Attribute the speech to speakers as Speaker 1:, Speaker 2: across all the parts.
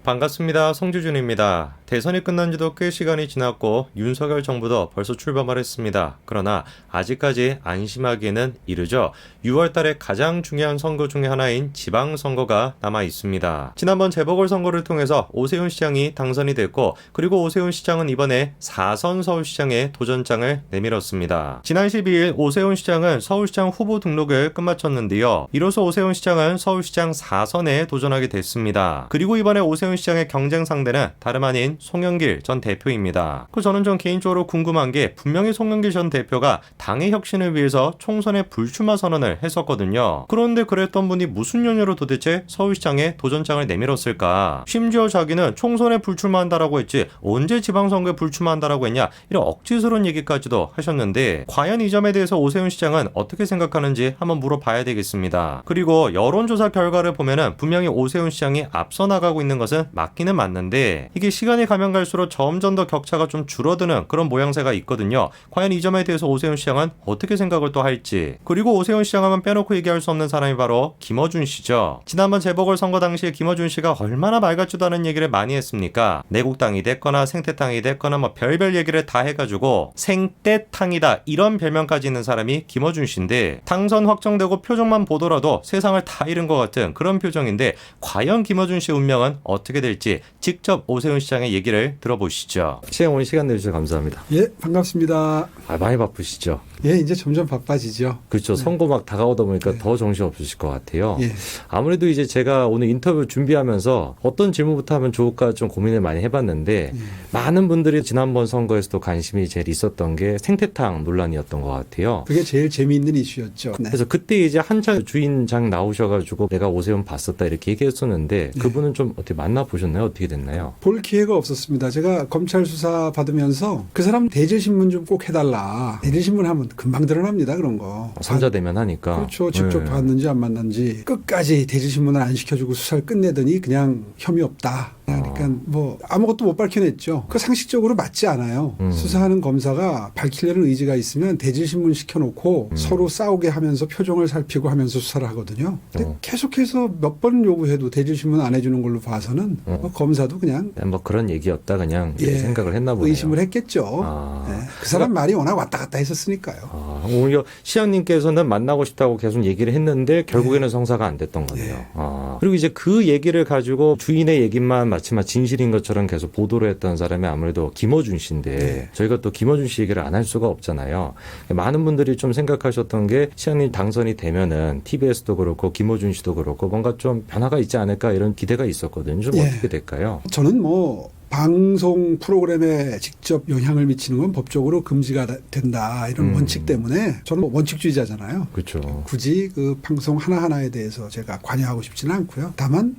Speaker 1: 반갑습니다. 송주준입니다. 대선이 끝난 지도 꽤 시간이 지났고 윤석열 정부도 벌써 출범을 했습니다. 그러나 아직까지 안심하기에는 이르죠. 6월 달에 가장 중요한 선거 중에 하나인 지방선거가 남아 있습니다. 지난번 재보궐선거를 통해서 오세훈 시장이 당선이 됐고, 그리고 오세훈 시장은 이번에 4선 서울시장에 도전장을 내밀었습니다. 지난 12일 오세훈 시장은 서울시장 후보 등록을 끝마쳤는데요. 이로써 오세훈 시장은 서울시장 4선에 도전하게 됐습니다. 그리고 이번에 오세훈 시장의 경쟁 상대는 다름 아닌 송영길 전 대표입니다. 저는 좀 개인적으로 궁금한 게, 분명히 송영길 전 대표가 당의 혁신을 위해서 총선에 불출마 선언을 했었거든요. 그런데 그랬던 분이 무슨 연유로 도대체 서울시장에 도전장을 내밀었을까? 심지어 자기는 총선에 불출마한다라고 했지 언제 지방선거에 불출마한다라고 했냐, 이런 억지스러운 얘기까지도 하셨는데, 과연 이 점에 대해서 오세훈 시장은 어떻게 생각하는지 한번 물어봐야 되겠습니다. 그리고 여론조사 결과를 보면은 분명히 오세훈 시장이 앞서 나가고 있는 것은 맞기는 맞는데, 이게 시간이 가면 갈수록 점점 더 격차가 좀 줄어드는 그런 모양새가 있거든요. 과연 이 점에 대해서 오세훈 시장은 어떻게 생각을 또 할지. 그리고 오세훈 시장 하면 빼놓고 얘기할 수 없는 사람이 바로 김어준 씨죠. 지난번 재보궐선거 당시에 김어준 씨가 얼마나 말 같지도 않은 얘기를 많이 했습니까? 내국땅이 됐거나 생태땅이 됐거나 뭐 별별 얘기를 다 해가지고 생떼탕이다 이런 별명까지 있는 사람이 김어준 씨인데, 당선 확정되고 표정만 보더라도 세상을 다 잃은 것 같은 그런 표정인데, 과연 김어준 씨의 운명은 어떻게 될지 직접 오세훈 시장의 얘기를 들어보시죠. 시장 오늘 시간 내주셔서 감사합니다.
Speaker 2: 예, 반갑습니다.
Speaker 1: 많이 바쁘시죠?
Speaker 2: 예, 이제 점점 바빠지죠.
Speaker 1: 그렇죠.
Speaker 2: 네.
Speaker 1: 선거 막 다가오다 보니까
Speaker 2: 네.
Speaker 1: 더 정신 없으실 것 같아요.
Speaker 2: 예.
Speaker 1: 아무래도 이제 제가 오늘 인터뷰 준비하면서 어떤 질문부터 하면 좋을까 좀 고민을 많이 해봤는데, 많은 분들이 지난번 선거에서도 관심이 제일 있었던 게 생태탕 논란이었던 것 같아요.
Speaker 2: 그게 제일 재미있는 이슈였죠. 네.
Speaker 1: 그래서 그때 이제 한참 주인장 나오셔가지고 내가 오세훈 봤었다 이렇게 얘기했었는데, 그분은 좀 어떻게 만나보셨나요? 어떻게 됐나요?
Speaker 2: 볼 기회가 없었습니다. 제가 검찰 수사 받으면서 그 사람 대질신문 좀 꼭 해달라. 대질신문 하면 금방 드러납니다. 그런 거.
Speaker 1: 선자대면 하니까.
Speaker 2: 그렇죠. 직접
Speaker 1: 네.
Speaker 2: 봤는지 안 봤는지 끝까지 대질신문을 안 시켜주고 수사를 끝내더니 그냥 혐의 없다. 그러니까 뭐 아무것도 못 밝혀냈죠. 그 상식적으로 맞지 않아요. 수사하는 검사가 밝히려는 의지가 있으면 대질신문 시켜놓고 서로 싸우게 하면서 표정을 살피고 하면서 수사를 하거든요. 근데 계속해서 몇 번 요구해도 대질신문 안 해주는 걸로 봐서는 뭐 검사도 그냥
Speaker 1: 뭐 그런 얘기였다 그냥 생각을 했나 보네요.
Speaker 2: 의심을 했겠죠. 네. 그 사람 말이 워낙 왔다 갔다 했었으니까요.
Speaker 1: 오히려 시장님께서는 만나고 싶다고 계속 얘기를 했는데 결국에는 성사가 안 됐던 거네요. 그리고 이제 그 얘기를 가지고 주인의 얘기만 마치마 진실인 것처럼 계속 보도를 했던 사람이 아무래도 김어준 씨인데, 저희가 또 김어준 씨 얘기를 안 할 수가 없잖아요. 많은 분들이 좀 생각하셨던 게, 시장님 당선이 되면은 TBS도 그렇고 김어준 씨도 그렇고 뭔가 좀 변화가 있지 않을까 이런 기대가 있었거든요. 좀 어떻게 될까요?
Speaker 2: 저는 뭐 방송 프로그램에 직접 영향을 미치는 건 법적으로 금지가 된다 이런 원칙 때문에, 저는 뭐 원칙주의자잖아요.
Speaker 1: 그렇죠.
Speaker 2: 굳이 그 방송 하나하나에 대해서 제가 관여하고 싶지는 않고요. 다만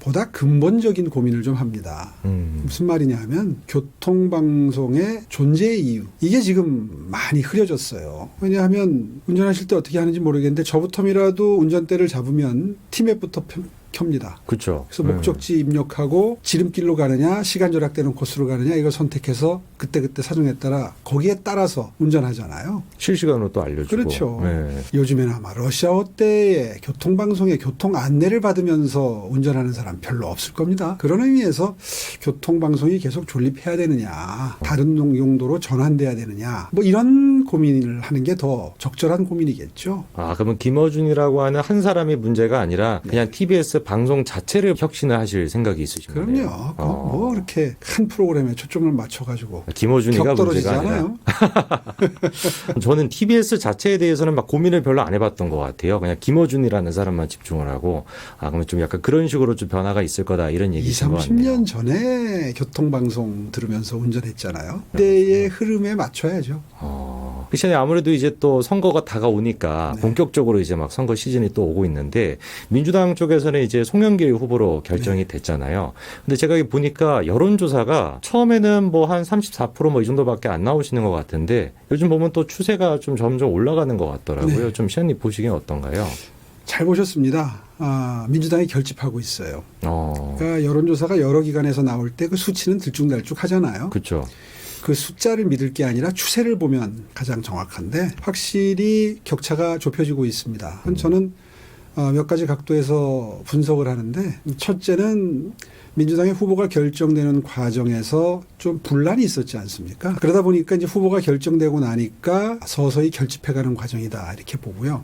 Speaker 2: 보다 근본적인 고민을 좀 합니다. 무슨 말이냐 하면, 교통방송의 존재 이유, 이게 지금 많이 흐려졌어요. 왜냐하면 운전하실 때 어떻게 하는지 모르겠는데 저부터라도 운전대를 잡으면 티맵부터 켭니다.
Speaker 1: 그렇죠.
Speaker 2: 그래서 목적지 입력하고 지름길로 가느냐 시간 절약되는 코스로 가느냐 이걸 선택해서 그때그때 사정에 따라 거기에 따라서 운전하잖아요.
Speaker 1: 실시간으로 또 알려주고.
Speaker 2: 그렇죠. 요즘에는 아마 러시아워 때에 교통방송의 교통 안내를 받으면서 운전하는 사람 별로 없을 겁니다. 그런 의미에서 교통방송이 계속 존립해야 되느냐, 다른 용도로 전환돼야 되느냐, 뭐 이런 고민을 하는 게 더 적절한 고민이겠죠.
Speaker 1: 그러면 김어준이라고 하는 한 사람의 문제가 아니라 그냥 TBS 방송 자체를 혁신을 하실 생각이 있으신 거예요?
Speaker 2: 그럼요. 뭐 이렇게 큰 프로그램에 초점을 맞춰가지고
Speaker 1: 김어준이가 문제가 아니라. 저는 TBS 자체에 대해서는 막 고민을 별로 안 해봤던 것 같아요. 그냥 김어준이라는 사람만 집중을 하고, 그러면 좀 약간 그런 식으로 좀 변화가 있을 거다 이런 얘기신 것 같네요.
Speaker 2: 20-30년 전에 교통방송 들으면서 운전했잖아요. 그때의 흐름에 맞춰야죠.
Speaker 1: 시장님, 아무래도 이제 또 선거가 다가오니까 본격적으로 이제 막 선거 시즌이 또 오고 있는데, 민주당 쪽에서는 이제 송영길 후보로 결정이 됐잖아요. 근데 제가 보니까 여론조사가 처음에는 뭐 한 34% 이 정도밖에 안 나오시는 것 같은데, 요즘 보면 또 추세가 좀 점점 올라가는 것 같더라고요. 좀 시장님 보시기엔 어떤가요?
Speaker 2: 잘 보셨습니다. 민주당이 결집하고 있어요. 그러니까 여론조사가 여러 기관에서 나올 때 그 수치는 들쭉날쭉 하잖아요.
Speaker 1: 그렇죠.
Speaker 2: 그 숫자를 믿을 게 아니라 추세를 보면 가장 정확한데, 확실히 격차가 좁혀지고 있습니다. 저는 몇 가지 각도에서 분석을 하는데, 첫째는 민주당의 후보가 결정되는 과정에서 좀 분란이 있었지 않습니까? 그러다 보니까 이제 후보가 결정되고 나니까 서서히 결집해가는 과정이다 이렇게 보고요.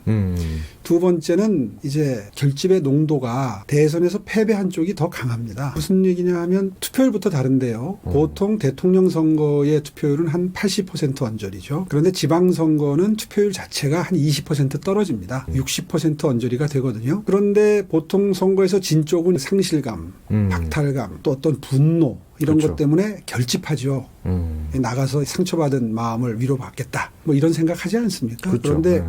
Speaker 2: 두 번째는 이제 결집의 농도가 대선에서 패배한 쪽이 더 강합니다. 무슨 얘기냐 하면 투표율부터 다른데요. 보통 대통령 선거의 투표율은 한 80% 언저리죠. 그런데 지방선거는 투표율 자체가 한 20% 떨어집니다. 60% 언저리가 되거든요. 그런데 보통 선거에서 진 쪽은 상실감, 박탈감, 또 어떤 분노 이런
Speaker 1: 그렇죠.
Speaker 2: 것 때문에 결집하죠. 나가서 상처받은 마음을 위로받겠다. 뭐 이런 생각하지 않습니까?
Speaker 1: 그렇죠.
Speaker 2: 그런데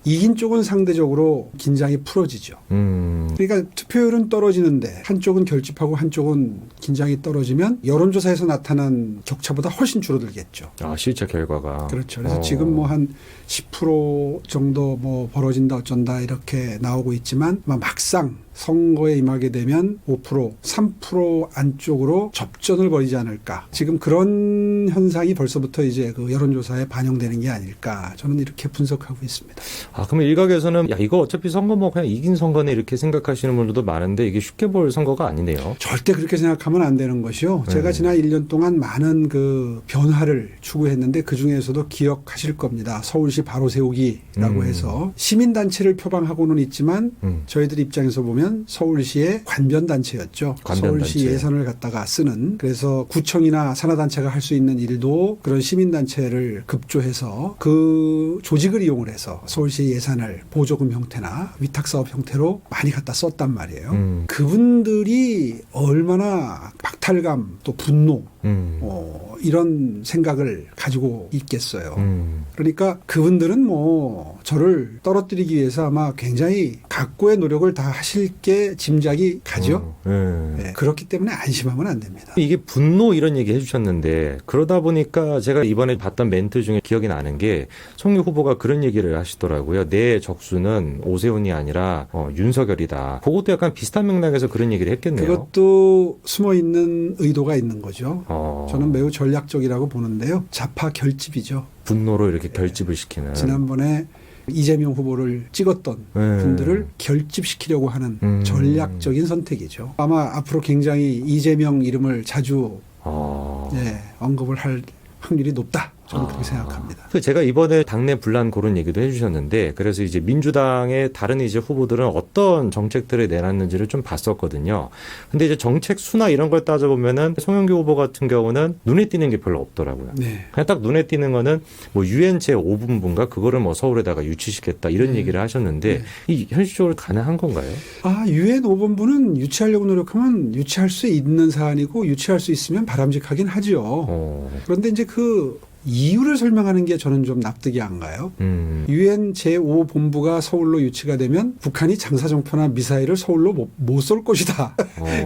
Speaker 2: 이긴 쪽은 상대적으로 긴장이 풀어지죠. 그러니까 투표율은 떨어지는데 한쪽은 결집하고 한쪽은 긴장이 떨어지면 여론조사에서 나타난 격차보다 훨씬 줄어들겠죠.
Speaker 1: 아, 실제 결과가.
Speaker 2: 그렇죠. 그래서 지금 뭐 한 10% 정도 뭐 벌어진다 어쩐다 이렇게 나오고 있지만 막상 선거에 임하게 되면 5%, 3% 안쪽으로 접전을 벌이지 않을까. 지금 그런 현상이 벌써부터 이제 그 여론조사에 반영되는 게 아닐까. 저는 이렇게 분석하고 있습니다.
Speaker 1: 아, 그러면 일각에서는 야, 이거 어차피 선거 뭐 그냥 이긴 선거네 이렇게 생각하시는 분들도 많은데 이게 쉽게 볼 선거가 아니네요.
Speaker 2: 절대 그렇게 생각하면 안 되는 것이요. 제가 지난 1년 동안 많은 그 변화를 추구했는데 그중에서도 기억하실 겁니다. 서울시 바로 세우기라고 해서 시민단체를 표방하고는 있지만 저희들 입장에서 보면 서울시의 관변단체였죠.
Speaker 1: 관변단체.
Speaker 2: 서울시 예산을 갖다가 쓰는. 그래서 구청이나 산하단체가 할 수 있는 일도 그런 시민단체를 급조해서 그 조직을 이용을 해서 서울시 예산을 보조금 형태나 위탁사업 형태로 많이 갖다 썼단 말이에요. 그분들이 얼마나 박탈감 또 분노 이런 생각을 가지고 있겠어요. 그러니까 그분들은 뭐 저를 떨어뜨리기 위해서 아마 굉장히 각고의 노력을 다 하실 게 짐작이 가죠. 네, 그렇기 때문에 안심하면 안 됩니다.
Speaker 1: 이게 분노 이런 얘기 해주셨는데 그러다 보니까 제가 이번에 봤던 멘트 중에 기억이 나는 게 송유 후보가 그런 얘기를 하시더라고요. 내 적수는 오세훈이 아니라 윤석열이다. 그것도 약간 비슷한 맥락에서 그런 얘기를 했겠네요.
Speaker 2: 그것도 숨어있는 의도가 있는 거죠.
Speaker 1: 어.
Speaker 2: 저는 매우 전략적이라고 보는데요. 좌파 결집이죠.
Speaker 1: 분노로 이렇게 결집을 시키는.
Speaker 2: 지난번에 이재명 후보를 찍었던 분들을 결집시키려고 하는 전략적인 선택이죠. 아마 앞으로 굉장히 이재명 이름을 자주 언급을 할 확률이 높다. 저는 그렇게 생각합니다.
Speaker 1: 제가 이번에 당내 분란 그런 얘기도 해주셨는데 그래서 이제 민주당의 다른 이제 후보들은 어떤 정책들을 내놨는지를 좀 봤었거든요. 근데 이제 정책 수나 이런 걸 따져보면은 송영길 후보 같은 경우는 눈에 띄는 게 별로 없더라고요.
Speaker 2: 네.
Speaker 1: 그냥 딱 눈에 띄는 거는 뭐 유엔 제5본부인가 그거를 뭐 서울에다가 유치시켰다 이런 얘기를 하셨는데 이 현실적으로 가능한 건가요?
Speaker 2: 유엔 5본부는 유치하려고 노력하면 유치할 수 있는 사안이고 유치할 수 있으면 바람직하긴 하죠. 그런데 이제 그 이유를 설명하는 게 저는 좀 납득이 안 가요. 유엔 제5본부가 서울로 유치가 되면 북한이 장사정포나 미사일을 서울로 못 쏠 것이다.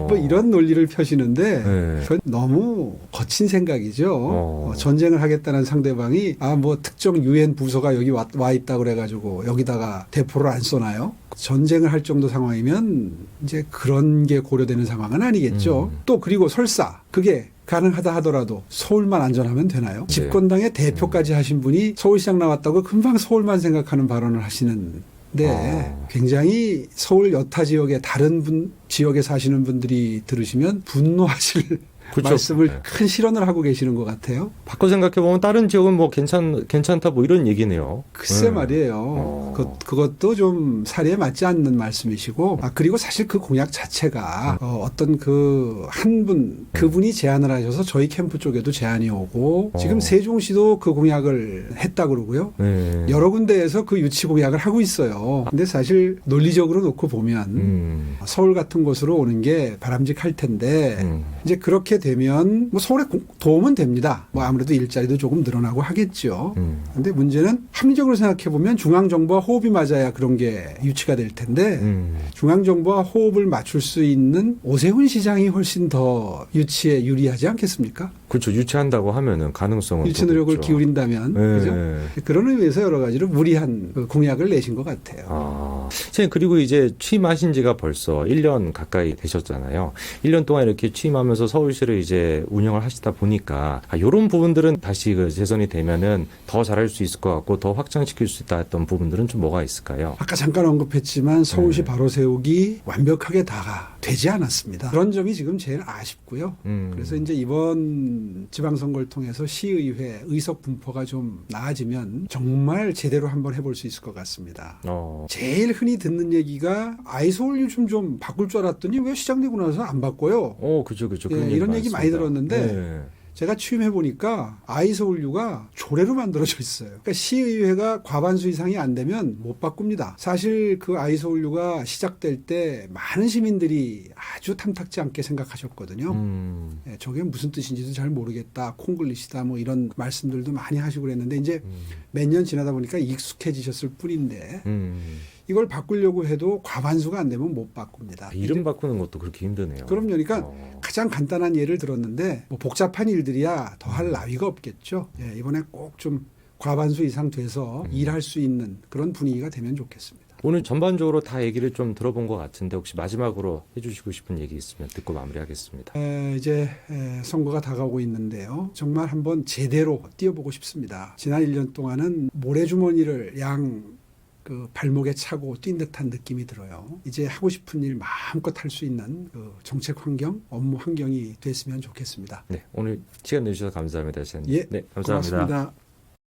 Speaker 2: 뭐 이런 논리를 펴시는데 그건 너무 거친 생각이죠. 전쟁을 하겠다는 상대방이 뭐 특정 유엔 부서가 여기 와 있다 그래가지고 여기다가 대포를 안 쏘나요? 전쟁을 할 정도 상황이면 이제 그런 게 고려되는 상황은 아니겠죠. 또 그리고 설사 그게 가능하다 하더라도 서울만 안전하면 되나요?
Speaker 1: 네.
Speaker 2: 집권당의 대표까지 하신 분이 서울시장 나왔다고 금방 서울만 생각하는 발언을 하시는데 굉장히 서울 여타 지역의 다른 지역에 사시는 분들이 들으시면 분노하실
Speaker 1: 그렇죠.
Speaker 2: 말씀을 큰 실언을 하고 계시는 것 같아요.
Speaker 1: 바꿔 생각해보면 다른 지역은 뭐 괜찮다 뭐 이런 얘기네요.
Speaker 2: 글쎄 말이에요. 그것도 좀 사리에 맞지 않는 말씀이시고 그리고 사실 그 공약 자체가 어떤 그 한 분 그분이 제안을 하셔서 저희 캠프 쪽에도 제안이 오고 지금 세종시도 그 공약을 했다 그러고요. 여러 군데에서 그 유치 공약을 하고 있어요. 근데 사실 논리적으로 놓고 보면 서울 같은 곳으로 오는 게 바람직할 텐데 이제 그렇게 되면 뭐 서울에 도움은 됩니다. 뭐 아무래도 일자리도 조금 늘어나고 하겠죠. 근데 문제는 합리적으로 생각해 보면 중앙 정부와 호흡이 맞아야 그런 게 유치가 될 텐데 중앙 정부와 호흡을 맞출 수 있는 오세훈 시장이 훨씬 더 유치에 유리하지 않겠습니까?
Speaker 1: 그렇죠. 유치한다고 하면은 가능성은
Speaker 2: 유치 노력을
Speaker 1: 있죠.
Speaker 2: 기울인다면 그죠? 그런 의미에서 여러 가지로 무리한 그 공약을 내신 것 같아요.
Speaker 1: 선생님 그리고 이제 취임하신 지가 벌써 1년 가까이 되셨잖아요. 1년 동안 이렇게 취임하면서 서울시를 이제 운영을 하시다 보니까 이런 부분들은 다시 그 재선이 되면은 더 잘할 수 있을 것 같고 더 확장시킬 수 있다 했던 부분들은 좀 뭐가 있을까요?
Speaker 2: 아까 잠깐 언급했지만 서울시 바로 세우기 완벽하게 다 되지 않았습니다. 그런 점이 지금 제일 아쉽고요. 그래서 이제 이번 지방선거를 통해서 시의회 의석 분포가 좀 나아지면 정말 제대로 한번 해볼 수 있을 것 같습니다. 제일 흔히 듣는 얘기가 아이서울 요즘 좀 바꿀 줄 알았더니 왜 시장되고 나서 안 바꿔요?
Speaker 1: 그죠.
Speaker 2: 예, 이런 얘기 많이 들었는데 제가 취임해 보니까 아이서울유가 조례로 만들어져 있어요. 그러니까 시의회가 과반수 이상이 안 되면 못 바꿉니다. 사실 그 아이서울유가 시작될 때 많은 시민들이 아주 탐탁지 않게 생각하셨거든요. 예, 저게 무슨 뜻인지도 잘 모르겠다. 콩글리시다 뭐 이런 말씀들도 많이 하시고 그랬는데 이제 몇 년 지나다 보니까 익숙해지셨을 뿐인데 이걸 바꾸려고 해도 과반수가 안 되면 못 바꿉니다.
Speaker 1: 이름 바꾸는 것도 그렇게 힘드네요.
Speaker 2: 그럼요. 그러니까 가장 간단한 예를 들었는데 뭐 복잡한 일들이야 더할 나위가 없겠죠. 예, 이번에 꼭 좀 과반수 이상 돼서 일할 수 있는 그런 분위기가 되면 좋겠습니다.
Speaker 1: 오늘 전반적으로 다 얘기를 좀 들어본 것 같은데 혹시 마지막으로 해주시고 싶은 얘기 있으면 듣고 마무리하겠습니다.
Speaker 2: 이제 선거가 다가오고 있는데요. 정말 한번 제대로 뛰어보고 싶습니다. 지난 1년 동안은 모래주머니를 그 발목에 차고 뛴 듯한 느낌이 들어요. 이제 하고 싶은 일 마음껏 할 수 있는 그 정책 환경, 업무 환경이 됐으면 좋겠습니다.
Speaker 1: 네, 오늘 시간 내주셔서 감사합니다.
Speaker 2: 예,
Speaker 1: 네, 감사합니다.
Speaker 2: 고맙습니다.